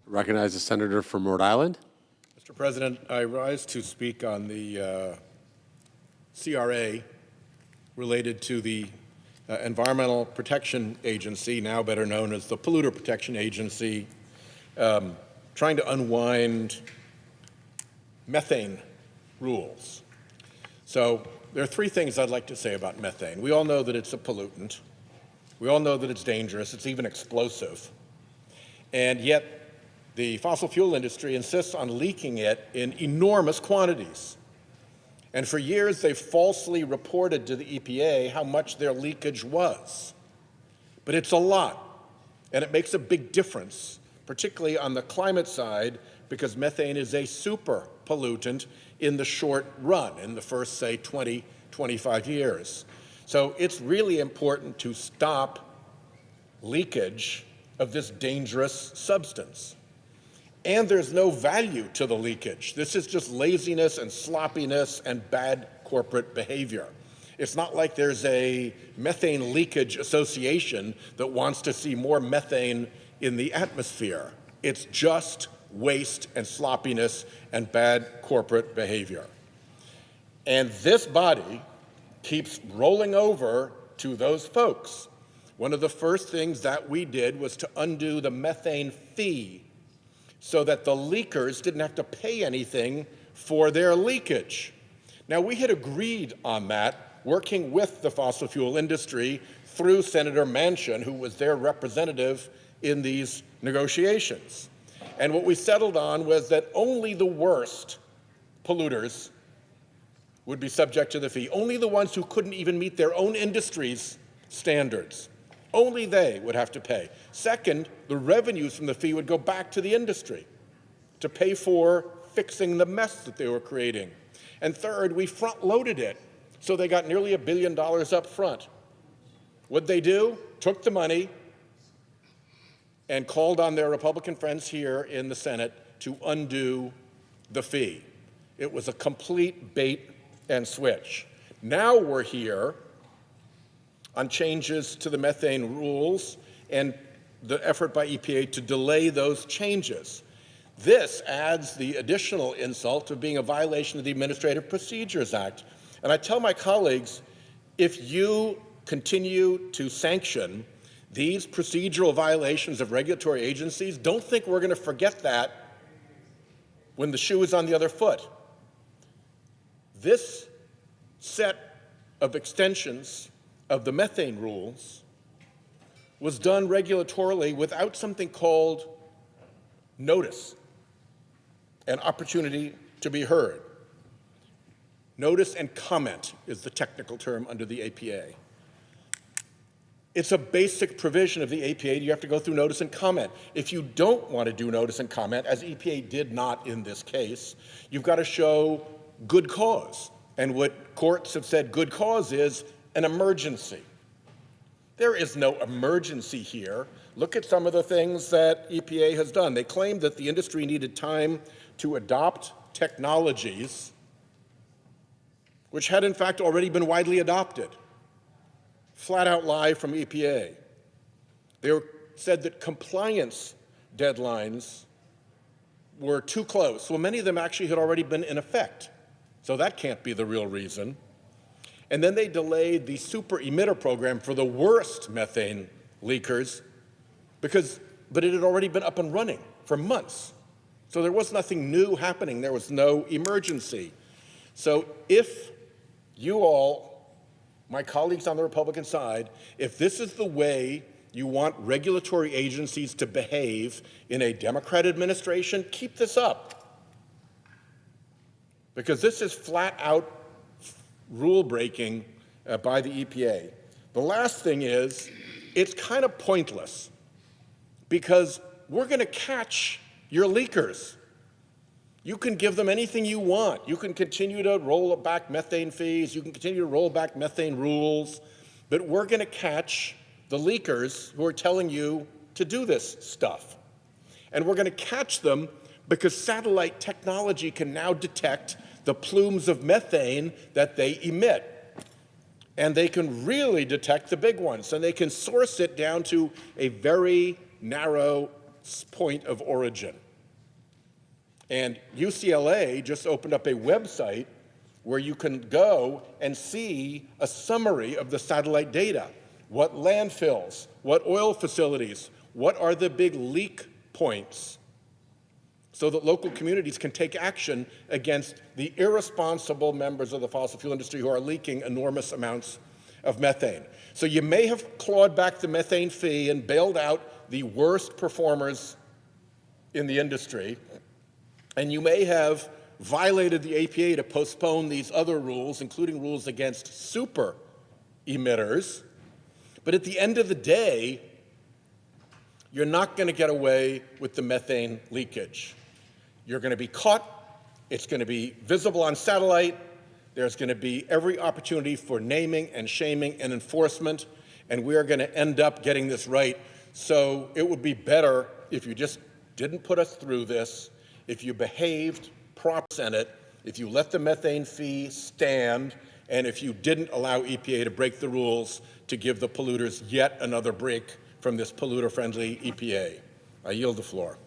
Recognize the senator from Rhode Island. Mr. President, I rise to speak on the CRA related to the Environmental Protection Agency, now better known as the Polluter Protection Agency, trying to unwind methane rules. So there are three things I'd like to say about methane. We all know that it's a pollutant. We all know that it's dangerous. It's even explosive. And yet the fossil fuel industry insists on leaking it in enormous quantities. And for years, they've falsely reported to the EPA how much their leakage was. But it's a lot, and it makes a big difference, particularly on the climate side, because methane is a super pollutant in the short run, in the first, say, 20, 25 years. So it's really important to stop leakage of this dangerous substance. And there's no value to the leakage. This is just laziness and sloppiness and bad corporate behavior. It's not like there's a methane leakage association that wants to see more methane in the atmosphere. It's just waste and sloppiness and bad corporate behavior. And this body keeps rolling over to those folks. One of the first things that we did was to undo the methane fee so that the leakers didn't have to pay anything for their leakage. Now, we had agreed on that, working with the fossil fuel industry through Senator Manchin, who was their representative in these negotiations. And what we settled on was that only the worst polluters would be subject to the fee, only the ones who couldn't even meet their own industry's standards. Only they would have to pay. Second, the revenues from the fee would go back to the industry to pay for fixing the mess that they were creating. And third, we front-loaded it, so they got nearly $1 billion up front. What'd they do? Took the money and called on their Republican friends here in the Senate to undo the fee. It was a complete bait and switch. Now we're here on changes to the methane rules and the effort by EPA to delay those changes. This adds the additional insult of being a violation of the Administrative Procedures Act. And I tell my colleagues, if you continue to sanction these procedural violations of regulatory agencies, don't think we're going to forget that when the shoe is on the other foot. This set of extensions of the methane rules was done regulatorily without something called notice, an opportunity to be heard. Notice and comment is the technical term under the APA. It's a basic provision of the APA. You have to go through notice and comment. If you don't want to do notice and comment, as EPA did not in this case, you've got to show good cause. And what courts have said good cause is an emergency. There is no emergency here. Look at some of the things that EPA has done. They claimed that the industry needed time to adopt technologies which had in fact already been widely adopted. Flat out lie from EPA. They said that compliance deadlines were too close. Well, many of them actually had already been in effect, so that can't be the real reason. And then they delayed the super emitter program for the worst methane leakers but it had already been up and running for months. So there was nothing new happening. There was no emergency. So if you all, my colleagues on the Republican side, if this is the way you want regulatory agencies to behave in a Democrat administration, keep this up. Because this is flat out rule breaking by the EPA. The last thing is, it's kind of pointless because we're going to catch your leakers. You can give them anything you want. You can continue to roll back methane fees. You can continue to roll back methane rules. But we're going to catch the leakers who are telling you to do this stuff. And we're going to catch them because satellite technology can now detect the plumes of methane that they emit. And they can really detect the big ones. And they can source it down to a very narrow point of origin. And UCLA just opened up a website where you can go and see a summary of the satellite data. What landfills, what oil facilities, what are the big leak points, so that local communities can take action against the irresponsible members of the fossil fuel industry who are leaking enormous amounts of methane. So you may have clawed back the methane fee and bailed out the worst performers in the industry, and you may have violated the APA to postpone these other rules, including rules against super emitters. But at the end of the day, you're not going to get away with the methane leakage. You're going to be caught. It's going to be visible on satellite. There's going to be every opportunity for naming and shaming and enforcement, and we're going to end up getting this right. So it would be better if you just didn't put us through this, if you behaved properly, Senate, if you let the methane fee stand, and if you didn't allow EPA to break the rules to give the polluters yet another break from this polluter-friendly EPA. I yield the floor.